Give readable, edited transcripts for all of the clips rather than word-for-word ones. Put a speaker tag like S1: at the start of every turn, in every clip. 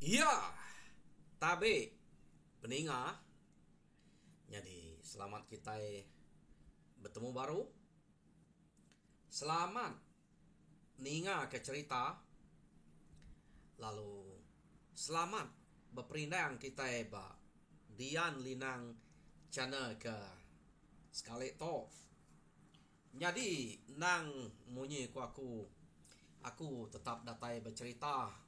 S1: Ya, tabe peninga. Jadi selamat kita bertemu baru. Selamat ninga ke cerita. Lalu selamat berperindang kita Dian Linang channel ke sekali to. Jadi nang munyi aku tetap datai bercerita.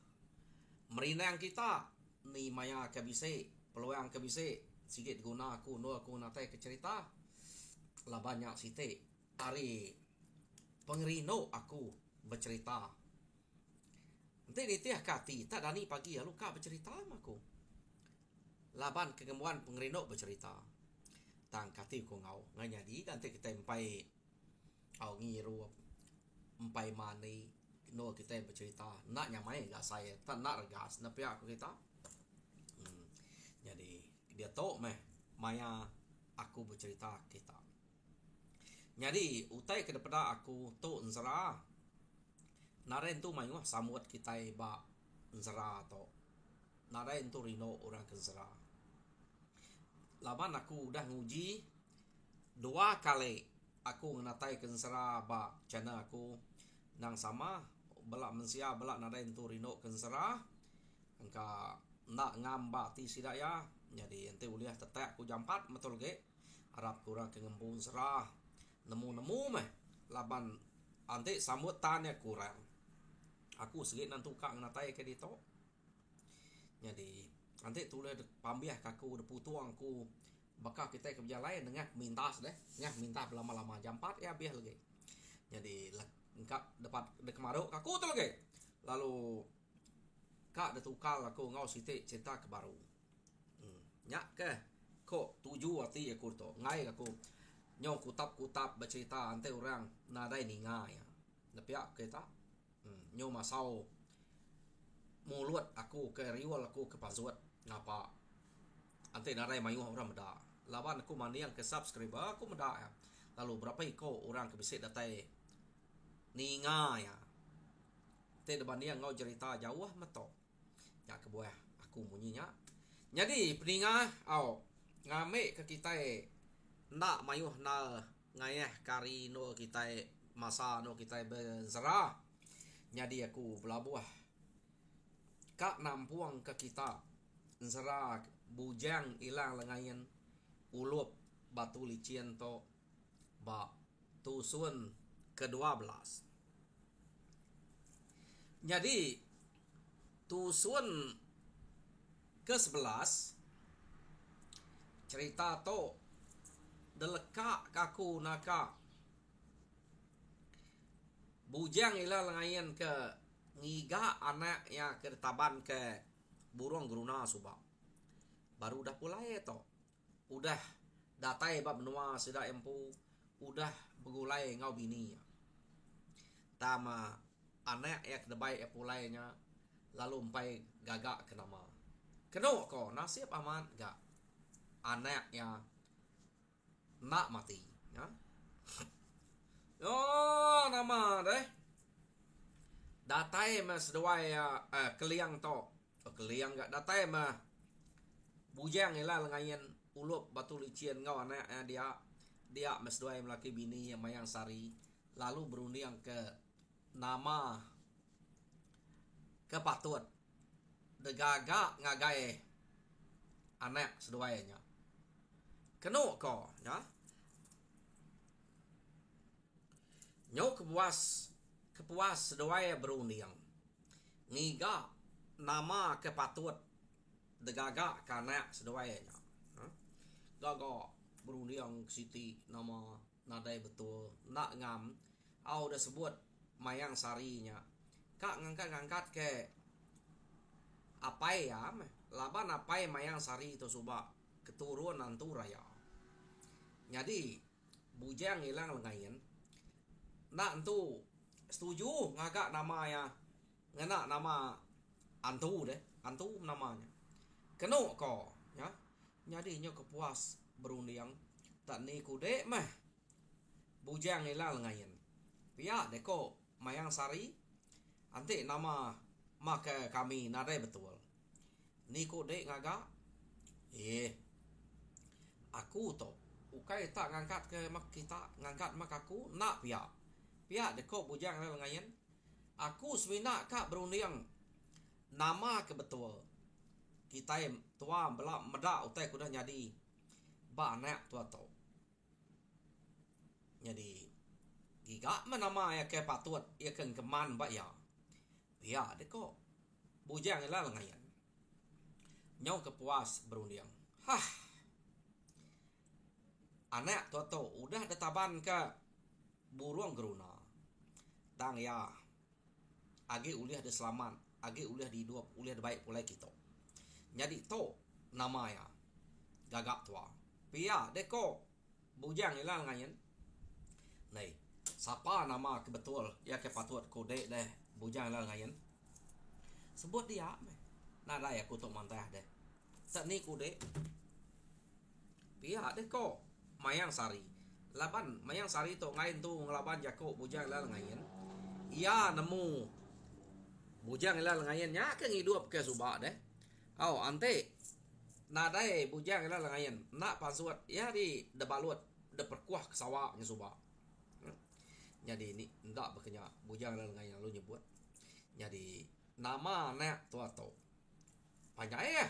S1: Merinang kita ni maya kebise peluang kebise sikit guna aku natai ke cerita lah banyak site hari pengerino aku bercerita nanti ditih kati tak dani pagi ya luka bercerita aku laban kegembuan pengerino bercerita tang kati ko ngau ngai jadi nanti kita empai au ngiru empai mani no kita bercerita nak nyamai gak saya tak nak regas nak pihak kita jadi dia tahu maya aku bercerita kita jadi utai ke depan aku tu nsara naren tu mayu samut kita ba nsara to naren tu rino orang ke nsara laban aku udah nguji 2 kali aku ngatai ke nsara ba channel aku nang sama belak mensia belak naren tu rino ke nsara angka nak ngamba ti sidak ya jadi ente uliah tetek aku jam 4 betul ke harap kurang ke ngembung serah nemu laban ante sambut tanya kurang aku segit nantu kak ngatai ke dito jadi ante tulis pambiah kaku de putuang ku bakal kita ke berjalan dengan mintas deh ngah minta lama-lama jam 4 ya biar lagi jadi engkap dapat de kemaru kaku tu lagi lalu kak de tukal aku ngau siti cerita ke baru nyak ke kok 7 hati aku to ngai aku nyau kutap bercerita ante orang nadai ni ngai ya nepia kita nyau masau mulut aku ke riwal aku ke pazuat ngapa ante nadai mayu orang meda lawan aku mani yang ke subscriber aku meda ya lalu berapa iko orang ke bisik datai ni ngai ya te depan dia ngau cerita jauh meto ya ke buah aku munyinya jadi peningah au ngame ke kita nak mayuh na ngayah kari no kita masa no kita berzara jadi aku belabuah kak nampuang ke kita zara bujang ilang lengayan ulup batu licin to ba tusun ke-12 jadi tusun ke-11 cerita to deleka kaku naka bujang ila lengayan ke ngiga anak ya ke taban ke burung geruna subak baru dah pulai to udah datai bab benua sudah empu udah begulai ngau bini tama anak ya kedebai ya pulainya lalu empai gagak ke nama keno ko nasib aman gak anak ya nak mati ya oh nama deh datai mas dua ya keliang to keliang gak datai mah bujang ila lengayan ulup batu licin ngau anak dia mas dua melaki bini yang mayang sari lalu berunding ke nama kepatut degaga ngagai anak seduanya keno ko ya nyok kepuas seduaya berunding ngiga nama kepatut degaga kanak seduanya gaga berunding siti nama nadai betul nak ngam au udah sebut mayang sarinya kak ngangkat ke apai ya laban apai mayang sari itu suba keturunan tu raya jadi bujang hilang lengayan nak entu setuju ngagak nama ya ngena nama antu deh antu namanya keno ko ya jadi nyo kepuas berunding tak ni kude bujang hilang lengayan pia deko mayang sari ante nama maka kami nadai betul Ni ko dek ngagak. Aku to. Ukai tak ngangkat ke mak kita, ngangkat mak aku nak pihak. Pihak dekok bujang ngayen. Aku semina kak berunding nama ke betul. Kita tua belak medak utai kuda nyadi. Ba anak tua to. Jadi giga menama ya ke patut ya keng keman ba ya. Pihak dekok bujang ngayen. Nyau kepuas berunding. Anak toto udah detaban ke burung geruna. Tang ya. Agi uliah ada selamat, agi uliah di hidup, uliah ada baik pulai kita. Jadi to nama ya. Gagak tua. Pia deko bujang ilang ngayen. Nei, siapa nama kebetul ya ke patut kode deh bujang ilang ngayen. Sebut dia. Nada ya kutuk mantah deh. Tak ni kode. Pia deko Mayang Sari. Laban Mayang Sari to ngain tu ngelaban jako bujang ilang ngayen. Ia nemu bujang ilang ngayen nya ke ngidup ke subak deh. Ante nadai bujang ilang ngayen nak pansuat ya di debalut de perkuah ke sawak nya subak. Jadi ni ndak bekenya bujang ilang ngayen lu nyebut. Jadi nama nak tua to. Panjai ya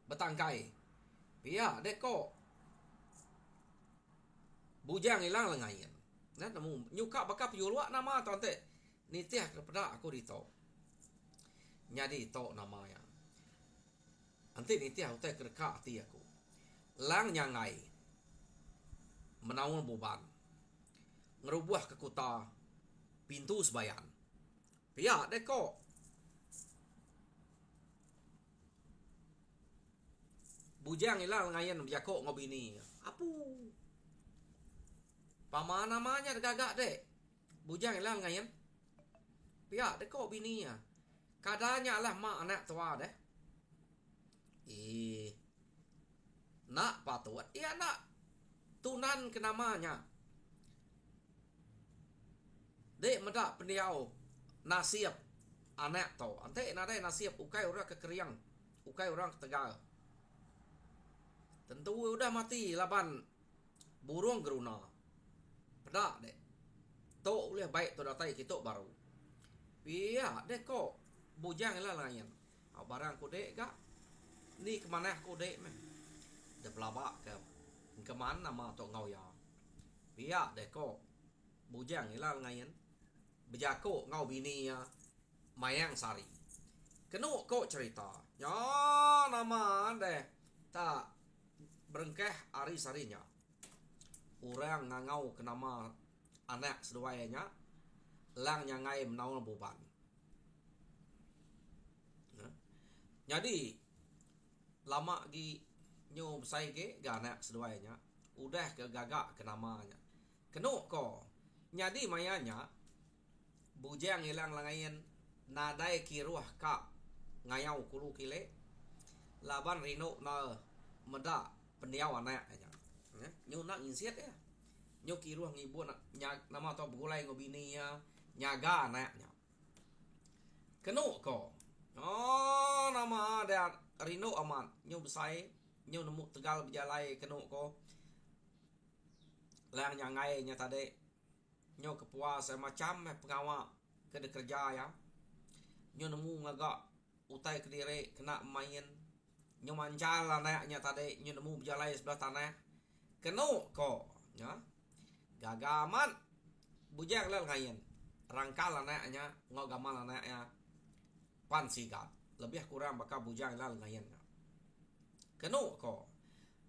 S1: betangkai. Pia deko bujang ilang ngayen. Nah nemu nyuka bakap yulwa nama to ante. Nitiah kepada aku dito. Nyadi to nama ya. Ante nitiah utai kerka hati aku. Lang nyangai. Menawang beban. Ngerubuah ke kota pintu sebayan. Pia deko. Bujang ilang ngayen jako ngobini. Apu. Pama namanya gagak dek. Bujang ilang ngayen. Pia deko bini ya. Kadanya lah mak anak tua deh. Nak patut. Ia nak tunan ke namanya. Dek medak pendiau nasib anak to. Ante nadai nasib ukai orang ke Keriang. Ukai orang ke Tegal. Tentu udah mati laban burung geruna. Pedak dek. Tok boleh baik tu datai kita baru. Pia dek kok bujang lah layan. Barang ku dek gak. Ni kemana ku dek meh. De pelabak ke mana nama tok ngau ya. Pia dek kok bujang lah layan. Bejako ngau bini ya Mayang Sari. Kenu kok cerita. Ya nama deh. Tak berengkeh ari sarinya. Orang ngangau ke nama anak seduanya. Lang nyangai menawang beban. Jadi lama gi nyu besai ke anak seduanya. Udah ke gagak ke namanya. Kenu ko. Jadi mayanya bujang ilang langayan nadai kiruah kap ngayau kulu kile. Laban rino na meda pendiau anak aja. Nyu nak insiat ya. Nyu kiruah ngibun nama to begulai ngobini ya. Nyaga anaknya. Kenu ko. Nama ada Rino aman. Nyu besai. Nyu nemu Tegal berjalai kenu ko. Lang nyangai nya tadi. Nyu kepuas macam pengawak ke kerja ya. Nyu nemu ngagak utai Kediri kena main. Nyu mancal anaknya tadi. Nyu nemu berjalai sebelah tanah. Kenu ko. Ya. Gagaman. Bujang lah ngayen. Rangkal anaknya, ngogamal anaknya pan sigat. Lebih kurang bakal bujang lah ngayen. Kenu ko.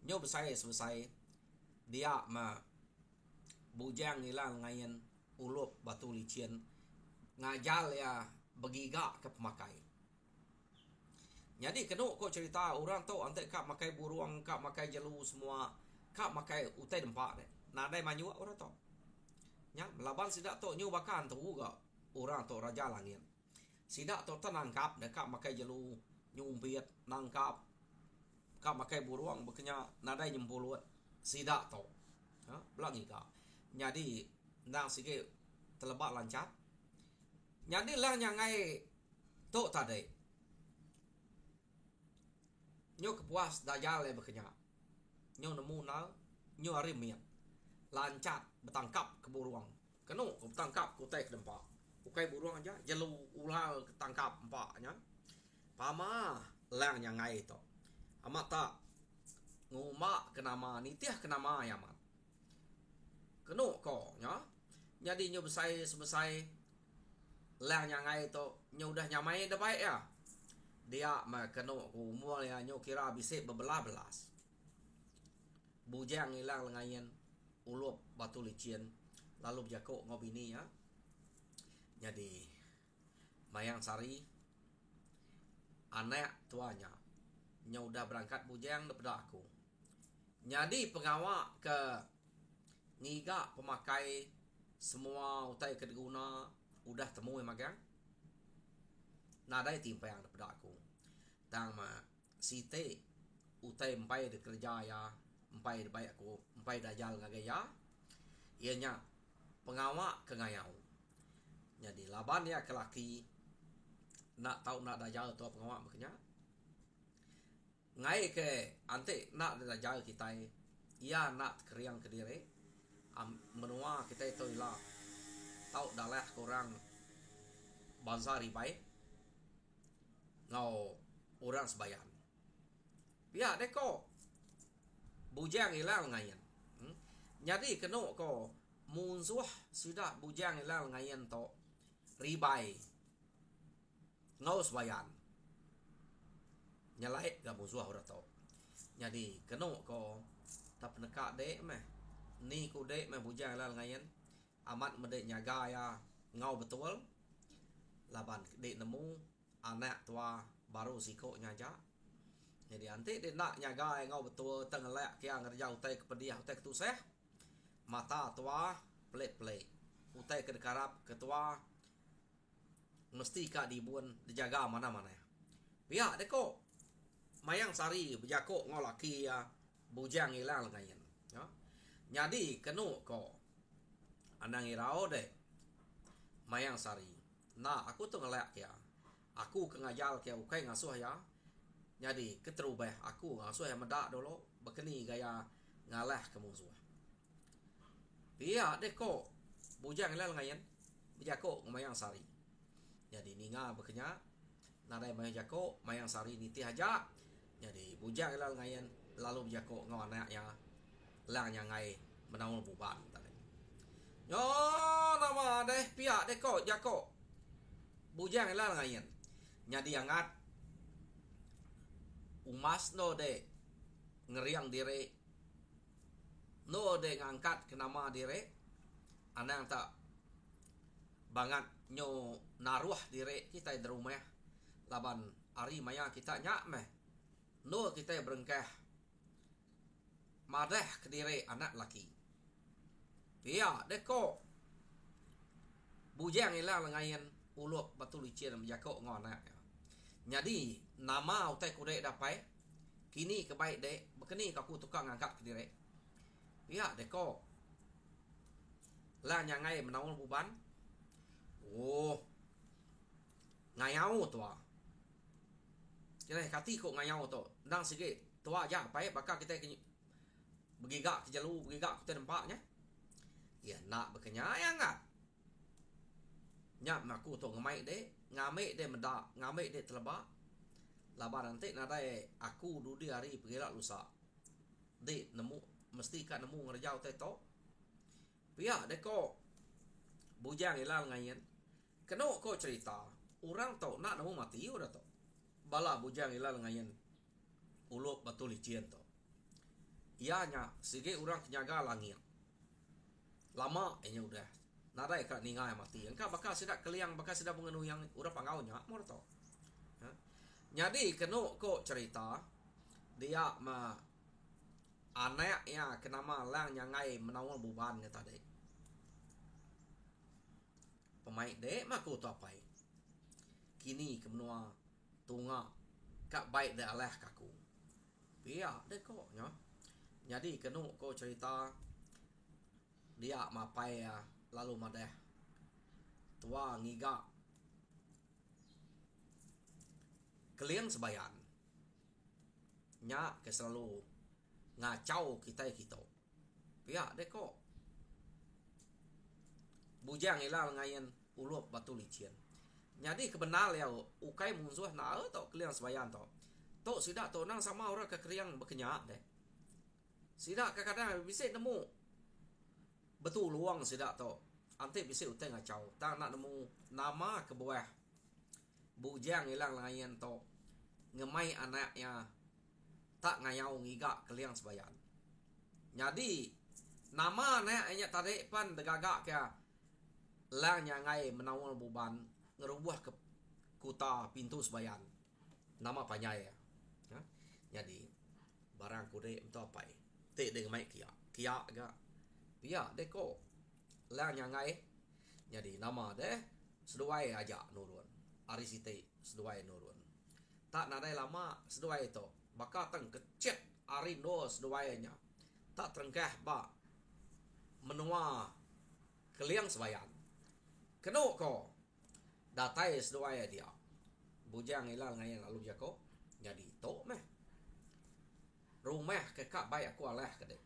S1: Nyo besai selesai. Dia ma bujang ilang ngayen ulup batu licin. Ngajal ya begiga ke pemakai. Jadi kenu ko cerita orang tu ante kak makai buruang, kak makai jelu semua, kak makai utai dempak deh. Nadai manyu orang tu. Nya melaban sidak to nyu bakan tu juga orang to raja langit. Sidak to nangkap dekat makai jelu nyumpiet nangkap kap makai buruang bekenya nadai nyempulut sidak to. Belangi ka. Jadi nang sige terlebat lancar. Jadi lah nyangai to tadi. nyo kepuas dajal le bekenya nyo nemu nal nyo ari miat lancat bertangkap ke burung kenu bertangkap ku tai ke dempak ukai burung aja jalu ulal ketangkap empaknya pama lang yang ngai to amat tak nguma kenama nitiah kenama ya mat kenu ko nya jadi nyo besai sebesai lang yang ngai to nyo udah nyamai dah baik ya dia mah kenu ku umur ya nyo kira bisik bebelas-belas bujang hilang lengayan ulup batu licin lalu jako ngobini ya jadi Mayang Sari anak tuanya nya udah berangkat bujang daripada aku jadi pengawak ke ngiga pemakai semua utai kedeguna udah temu magang nadai timpang daripada aku tang ma site utai empai de kerja ya empai de baik aku empai dajal ngagaya ianya pengawak ke ngayau jadi laban ya ke laki nak tahu nak dajal tu pengawak makanya ngai ke ante nak dajal kita ia nak keriang ke diri menua kita itu ilah tahu dalah kurang bangsa ribai ngau orang sebayan pihak deko bujang hilang ngayan jadi kena ko munsuh sudah bujang hilang ngayan to ribai ngau sebayan nyalai ga musuh ora to jadi kena ko tap nekak dek meh ni ku dek meh bujang hilang ngayan amat mede nyaga ya ngau betul laban dek nemu anak tua baru siko nyaja jadi nanti dia nak nyaga ngau betul tengelak kia ngerja utai kepediah utai ketuseh mata tua pelik-pelik utai kedekarap ketua mesti kak dibun dijaga mana-mana pihak deko Mayang Sari berjako ngau laki ya bujang hilang ngayan ya jadi kenu ko anang irao de Mayang Sari nah aku tu ngelak kia aku kengajal kia ukai ngasuh ya jadi keterubah aku ngasuh yang medak dulu bekeni gaya ngalah ke musuh pihak deko bujang hilang ngayan berjako Mayang Sari jadi ninga bekenya nadai Mayang jako Mayang Sari niti haja jadi bujang hilang ngayan lalu berjako ngau anak ya lang yang ngai menawul buban tadi yo nama deh pihak deko jako bujang hilang ngayan jadi angat umas no de ngeriang diri no de ngangkat ke nama diri anang tak bangat nyo naruh diri kita di rumah laban hari maya kita nyak meh no kita berengkah madah ke diri anak laki iya deko bujang hilang ngayan ulup batu licin menjako ngona jadi nama utai kudek dapai kini kebaik dek bekeni kaku tukang angkat ke diri pihak deko lah nyangai menawul buban oh ngayau tua kira kati kok ngayau to ndang sikit tua aja pai bakal kita begigak ke jalu begigak ke tempatnya ya nak bekenya ya ngat nyak maku to ngamai dek ngame de medak ngame de telebak laban nanti nadai aku dudi hari pergilah lusa de nemu mesti kan nemu ngerjau teto pihak deko bujang hilang ngayan kena ko cerita orang to nak nemu mati udah to bala bujang hilang ngayan ulup batu licin to ianya sige orang kenyaga langit lama enya udah nadai kak ningai mati engkau bakal sidak keliang bakal sidak mengenu yang udah pangaunya mor to jadi kena ko cerita dia ma anak ya kenama lang nyangai menawal buban ni tadi pemain dek maku tu apa kini kemenua tunga kak baik de alah kaku pia dek ko nya jadi kena ko cerita dia mapai ya lalu madah tua ngiga kalian sebayan nya ke selalu ngacau kita. Pihak deko bujang ilal ngayan ulup batu licin. Jadi kebenar ya ukai musuh na to kalian sebayan to sidak to nang sama orang ke kriang berkenyak deh. Sidak kadang-kadang bisa nemu betul luang sidak to. Ante bisa utai ngacau. Tak nak nemu nama ke bawah bujang ilang ngayan to ngemai anaknya tak ngayau ngigak kalian sebayan. Jadi nama anaknya tarik pan degagak ke lang yang ngai menawal buban ngerubah ke kuta pintu sebayan. Nama panyai ya. Jadi barang kude entah apa. Te dengan mai kia ga. Pia deko lang yang ngai. Jadi nama deh seduai aja nurun. Ari site seduai nurun. Tak nadai lama seduai itu. Baka teng kecet ari no seduainya. Tak terengkah ba menua keliang sebayan. Keno ko datai seduai dia. Bujang ilal ngayan lalu jako. Jadi to meh. Rumah ke kak baik aku alah ke dek.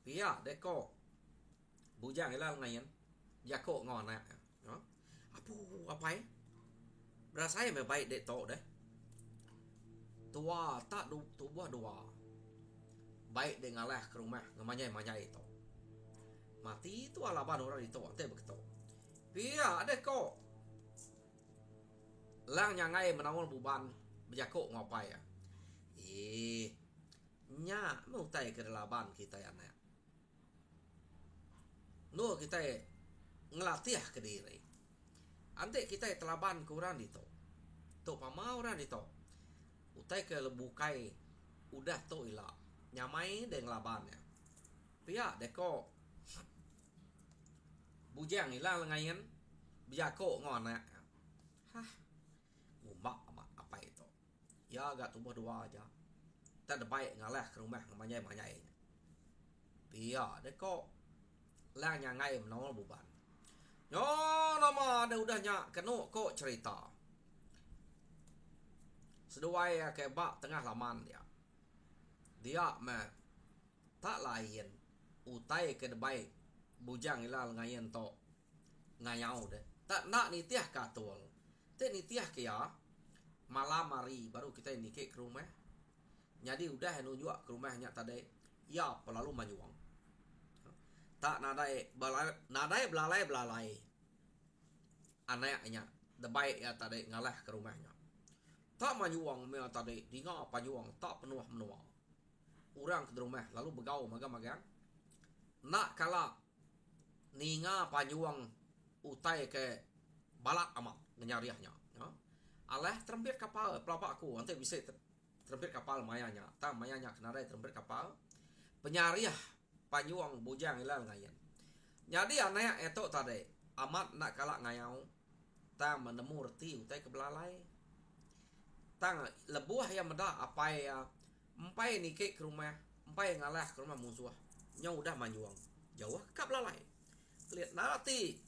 S1: Pia deko bujang ilal ngayan jako ngon nak. Apu apa berasa me baik dek to deh. Tua tak tubuh dua. Baik dek ngalah ke rumah ngamanyai itu. Mati tu alaban orang itu ate begitu. Pia deko lang yang ngai menawal buban berjako ngapai ya. Nya mau tai ke laban kita ya nak. No kita ngelatih ke diri. Ante kita telaban kurang itu. To pamau orang itu. Utai ke lebukai udah to ila. Nyamai deng laban ya. Pia deko bujang ilang ngayan bijako ngon nak. Hah. Umak apa itu? Ya agak tubuh dua aja. Tak ada baik ngalah ke rumah manyai. Pia deko lang yang ngai menawal buban. Yo nama ada udahnya keno kok cerita. Seduai ke bak tengah laman dia. Dia mah tak lain utai ke debai bujang ilal ngayen to ngayau deh. Tak nak nitiah katul. Tak nitiah ke ya malam hari baru kita nikah ke rumah. Jadi udah nunjuk ke rumahnya tadi. Ya pelalu majuang. Tak nadai belalai. Anaknya debai ya tadi ngalah ke rumahnya. Tak majuang me tadi dinga pajuang tak penuh menua. Orang ke rumah lalu begau magang-magang. Nak kala ninga pajuang utai ke balak amat nyariahnya. Alah terempit kapal pelapa aku nanti bisa terempit kapal mayanya. Tak mayanya kena ada terempit kapal. Penyariah pajuang bujang ilal ngayan. Jadi anak itu tadi amat nak kala ngayau. Tak menemu reti utai ke belalai. Tang lebuah yang meda apa ya empai nikah ke rumah empai ngalah ke rumah musuh nya udah majuang jauh kap lalai lihat nanti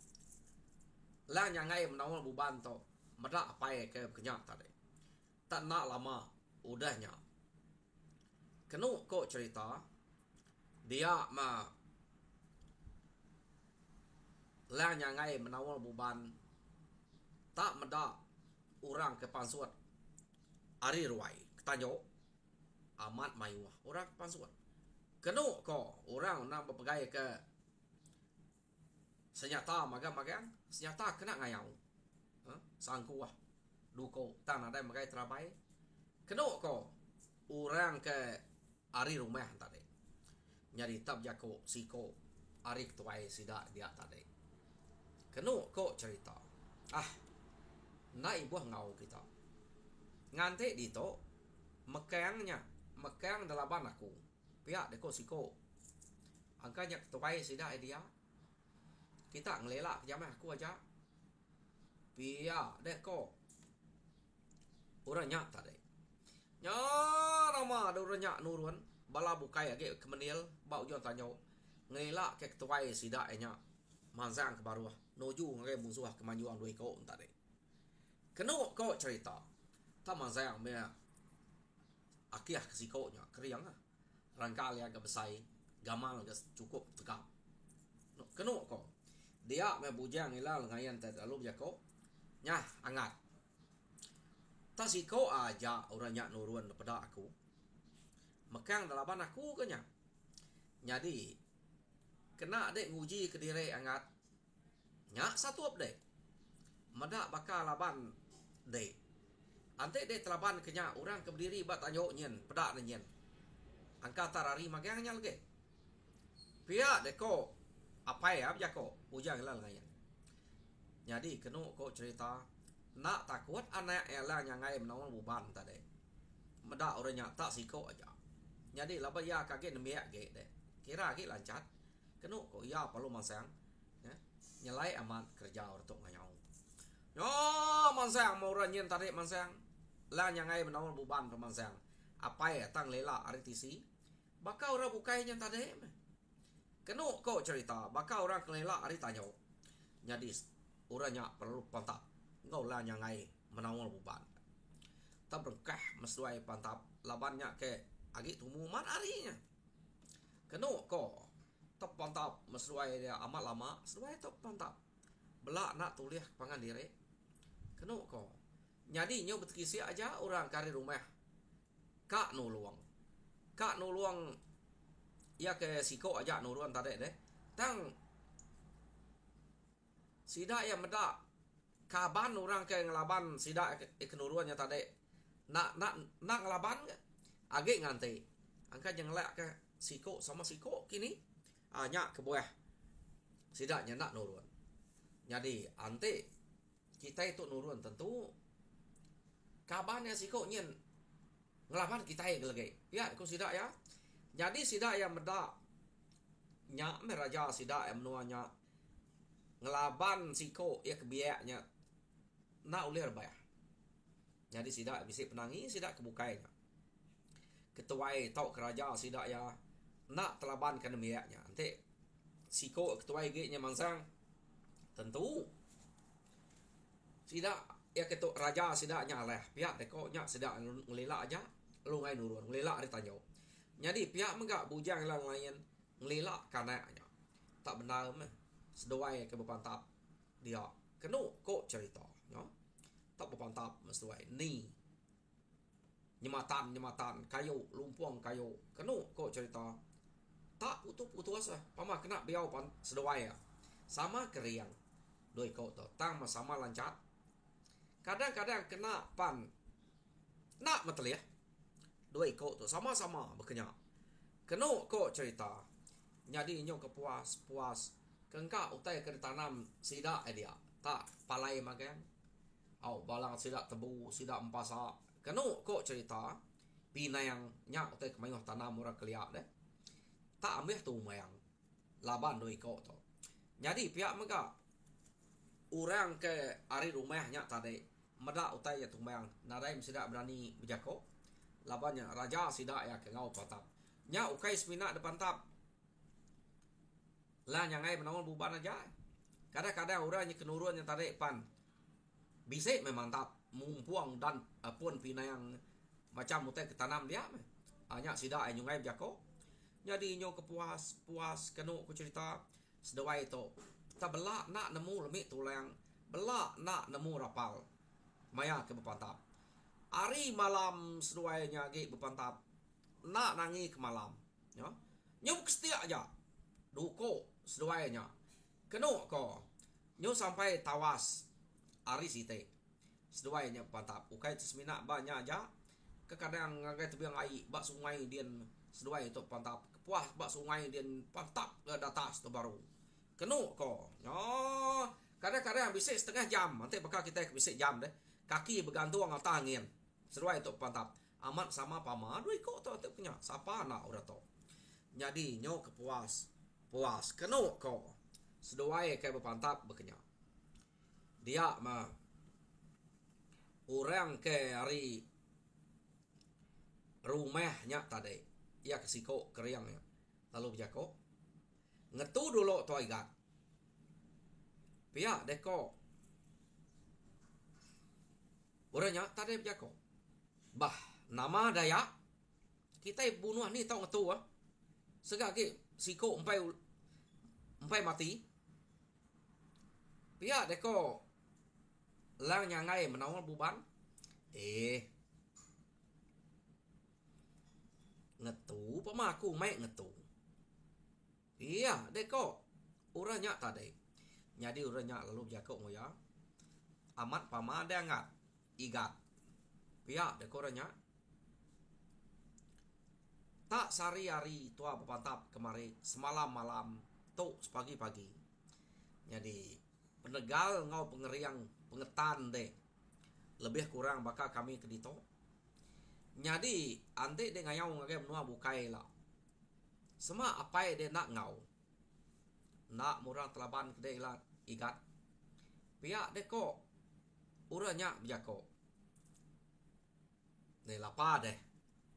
S1: lah nyangai menawal buban to meda apa ya ke kenyak tadi tak nak lama udahnya kenu kok cerita dia mah lah nyangai menawal buban tak meda orang ke pansuat Ari ruai ketanyo amat mayuah orang pansuan kenu ko orang nak berpegai ke senjata magang-magang senjata kena ngayau sangkuah duko tanah ada magai terabai kenu ko orang ke ari rumah tadi nyari tab jako siko ari ketuai sidak dia tadi kenu ko cerita na ibuah ngau kita ngante dito mekang dalaban aku pihak deko siko angkanya ketupai sida dia kita ngelelak jamah aku aja pihak deko uranya tadi nya rama ada uranya nurun bala bukai age kemenil bau jon tanyo ngelelak ke ketupai sida nya manzang ke baruah noju ngai musuh kemajuan doi ko tadi keno ko cerita taman sayang me Akiah kesikonya keriang lah. Rangkali agak besar, gamal agak cukup tegap. Kenuk ko. Dia me bujang ilal ngayan ta lalu jako. Nyah angat. Ta siko aja orangnya nuruan pada aku. Mekang dalaban aku ke nya. Jadi kena dek nguji ke diri angat. Nya satu up dek. Mada bakal laban dek. Ante dek telaban kenya orang ke berdiri bat anyo nyen pada nyen. Angka tarari magang nya lagi. Pia dek ko apa ya jako ujang ilal ngayan. Jadi kenu ko cerita nak takut anak elang yang ngai menawang buban tadi. Meda orangnya tak siko aja. Jadi laba ya kaget nemiak ge deh. Kira ge lancat. Kenu ko ya perlu masang. Ya. Nyelai aman kerja ortok ngayau. Yo masang mau orang nyen tadi masang. Lah yang ngai menawang buban tu masang. Apa ya tang lela RTC. Bakal orang bukainya tadi. Kenu ko cerita bakal orang kelela hari tanya. Jadi orangnya perlu pantap. Engkau lah yang ngai menawang buban. Tak berkah mesuai pantap labannya ke agi tumuman harinya. Kenu ko tak pantap mesuai dia amat lama sesuai tak pantap. Belak nak tulis pangan diri. Kenu ko. Jadi nyo betkisi aja orang kari rumah. Kak nuluang. Kak nuluang ya ke siko aja nuruan tadi deh. Tang sida ya meda kaban orang ke ngelaban sida kenuruannya tadi. Nak ngelaban ke? Agi nganti. Angka yang lek ke siko sama siko kini anya ke buah. Sidaknya nak nuruan. Jadi ante kita itu nuruan tentu kabannya siko nyen ngelaban kita lagi. Ya, aku sidak ya. Jadi sidak yang meda nya meraja sidak yang menuanya ngelaban siko ya kebiaknya nak ulir bayar. Jadi sidak bisa penangi sidak kebukainya. Ketuai tau keraja sidak ya nak telaban kan miaknya. Nanti siko ketuai ge nya mansang tentu sidak ya ketu raja sidaknya lah pihak deko nya sidak ngelila aja lungai nurun ngelila ari tanyo. Jadi pihak menggak bujang lah lain ngelila kananya. Tak benar meh seduai ke bepantap dia. Kenu kok cerita, no? Tak bepantap seduai ni. Nyematan kayu lumpuang kayu. Kenu kok cerita. Tak putus pama kena biau pan seduai ya. Sama keriang. Doi kau tu tang sama lancat. Kadang-kadang kena pan nak betul ya. Doi kau tu sama-sama berkenyak. Kenu kok cerita. Jadi nyo kepuas kengka utai ke tanam sida dia. Tak palai makan. Au balang sida tebu, sida empasa. Kenu kok cerita. Pina yang nyak utai kemayuh tanam murah keliak deh. Tak ambil tu mayang. Laban doi kok tu. Jadi pihak mereka orang ke ari rumahnya tadi meda utai ya tumayang naraim sida berani berjako. Labannya raja sida ya ke ngau patap. Nya ukai semina depan tap. Lah yang ngai menawon buban aja. Kadang-kadang orang yang kenuruan yang tarik pan. Bisa memang tak mumpuang dan pun pina yang macam mutai ketanam dia. Hanya sida yang ngai berjako. Jadi nyo puas kenu ku cerita sedawai itu. Tak belak nak nemu lemik tulang. Belak nak nemu rapal. Maya ke bepantap. Hari malam sedawainya ke bepantap. Nak nangi ke malam. Ya. Nyo kestia aja. Duko sedawainya. Kenu ko. Nyo sampai tawas. Hari site. Sedawainya bepantap. Ukai semina banyak aja. Kadang ngagai tebiang air. Bak sungai dian sedawai itu bepantap. Puas bak sungai dian pantap ke atas tu baru. Kenu ko. Oh, kadang-kadang bisa setengah jam. Nanti bakal kita bisa jam deh. Kaki bergantung atas angin. Seruai tu pantap. Amat sama pama. Aduh kok tu punya. Siapa nak udah tu. Jadi nyo kepuas. Puas. Kenu ko. Seduai kayak berpantap berkenyak. Dia mah orang ke hari rumahnya tadi. Ia kesiko keriangnya. Lalu berjako. Ngetu dulu tu igat. Pihak deko. Orangnya tadi berjako. Bah, nama Dayak. kita bunuh ni tau ngatu ah. Segak ke siko empai mati. Pihak deko lang nyangai menawal buban. Ngetu pemaku mai ngetu. Iya, deko uranya tadi. Jadi uranya lalu jakok moya. Amat pama dia ngat igat. Pihak deko uranya. Tak sari-ari tua pepantap kemari semalam malam tu sepagi-pagi. Jadi penegal ngau pengeriang pengetan deh. Lebih kurang bakal kami kedito. Jadi ante de ngayau ngage menua bukai lah. Semua apa de nak ngau. Nak murang telaban kedai lah igat. Pihak de ko uranya bijako. Ne lapa deh.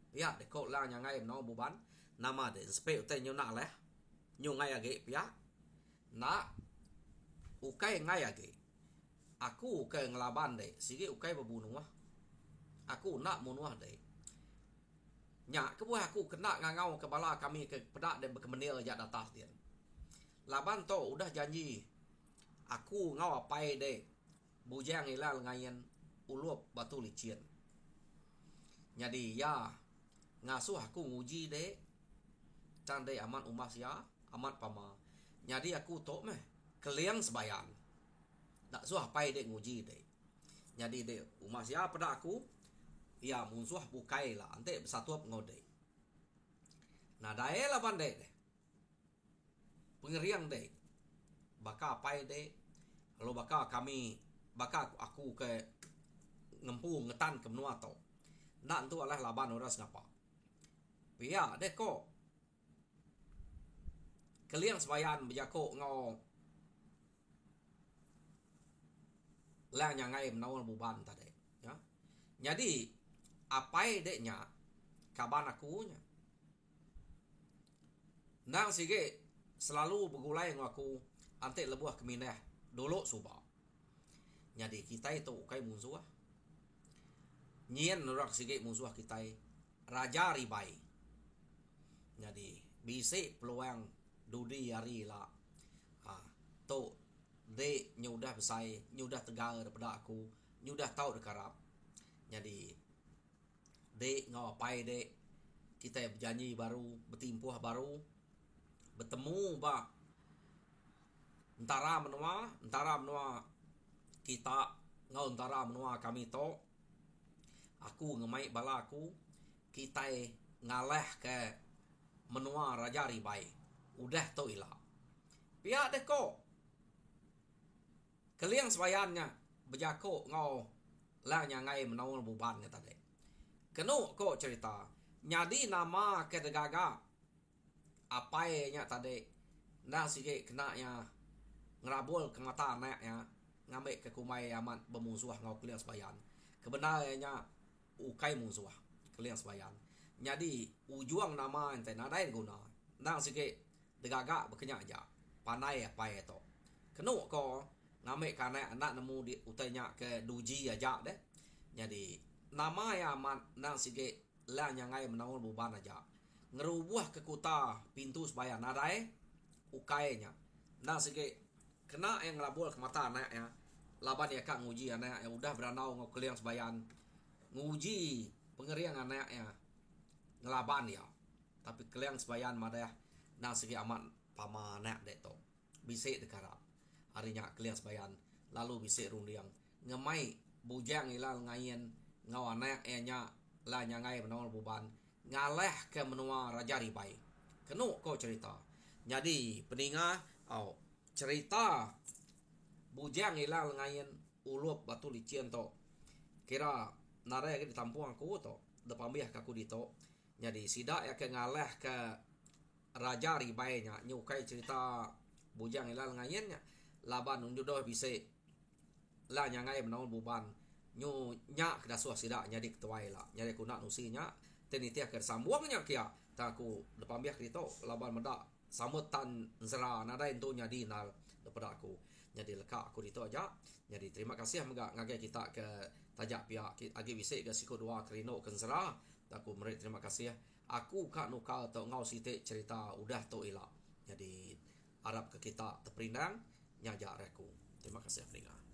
S1: Pihak de ko lang nyangai menua buban. Nama de sepe utai nyu nak leh. Nyu ngai age pihak. Nak ukai ngai age. Aku ukai ngelaban deh. Sige ukai berbunuh. Aku nak munuh deh. Nyak kebuah aku kena ngangau kepala kami ke pedak dan berkemenil jak datas dia. Laban to udah janji. Aku ngau apai deh. Bujang ilal ngayen ulup batu licin. Jadi ya ngasuh aku nguji deh. Candai amat umas ya, amat pama. Jadi aku tok meh keliang sebayan. Tak suah apai deh nguji deh. Jadi deh umas ya pedak aku. Ya musuh bukai lah. Ante bersatu ngode. Nah dae lah pandai deh. Pengeriang deh. Baka apai deh. Kalau baka kami. Baka aku ke. Ngempu ngetan ke menua tau. Nak tu adalah laban orang senapa. Pia deh kok. Keliang sebayan berjakok ngau. Lah nyangai menawal buban tadi. Ya. Jadi. Apai deknya kaban akunya. Nang sige selalu bergulai dengan aku ante lebuah keminah dulu suba. Jadi kita itu ukai musuh. Nyen orang sige musuh kita raja ribai. Jadi bisik peluang dudi hari lah. Tu dek nyudah besai, nyudah tegar daripada aku, nyudah tahu dekarap. Jadi dek ngau apai dek kita berjanji baru bertimpuh baru bertemu ba entara menua kita ngau entara menua kami to aku ngemai bala aku kita ngalah ke menua raja ribai udah to ila pihak deko keliang sebayannya berjako ngau lah nyangai menawal buban kata dek. Kenu kok cerita. Nyadi nama kedegaga. Apai nya tadi. Nang sige kena nya. Ngerabul ke mata anak nya. Ngambil ke kumai amat bermusuh ngau keliang sebayan. Kebenarnya ukai musuh. Keliang sebayan. Nyadi ujuang nama ente nadai guna. Nang sige degaga berkenyak aja. Panai apai itu. Kenu kok ngambil karena anak nemu di utainya ke duji aja deh. Jadi nama ya amat nang sige lah nyangai menawal buban aja. Ngerubuh ke kuta pintu sebayan nadai ukainya. Nang sige kena yang ngelabul ke mata anak ya. Laban ya kak nguji anak yang udah beranau ngau keliang sebayan. Nguji pengeriang anak ya. Ngelaban ya. Tapi keliang sebayan madah nang sige amat pama anak dek to. Bisik dekarap. Harinya keliang sebayan. Lalu bisik rundiang. Ngemai bujang ilal ngayen ngau anak nya lah nyangai menawal buban ngaleh ke menua raja ribai. Kenu kau cerita. Jadi peninga cerita bujang ilal ngayen ulup batu licin to. Kira nare ke ditampung aku to. Depan biah aku dito. Jadi sidak ya ke ngaleh ke raja ribai nya nyukai cerita bujang ilal ngayen nya laban unjudoh bisik lah nyangai menawal buban. Nyu nyak dah suah sidak nyadi ketuai lah. Nyadi aku nak nusinya. Tenitia ke sambuangnya kia. Tak aku depan biak dito. Laban medak. Samut tan zera. Nada itu nyadi nal. Daripada aku. Jadi lekak aku dito aja. Jadi terima kasih. Megak ngagai kita ke tajak pihak. Agi bisik ke siku dua kerino ke zera. Tak aku meri terima kasih. aku kak nukal tok ngau sitik cerita udah tok elak. Jadi harap ke kita terperinang nyajak reku. Terima kasih Afrika.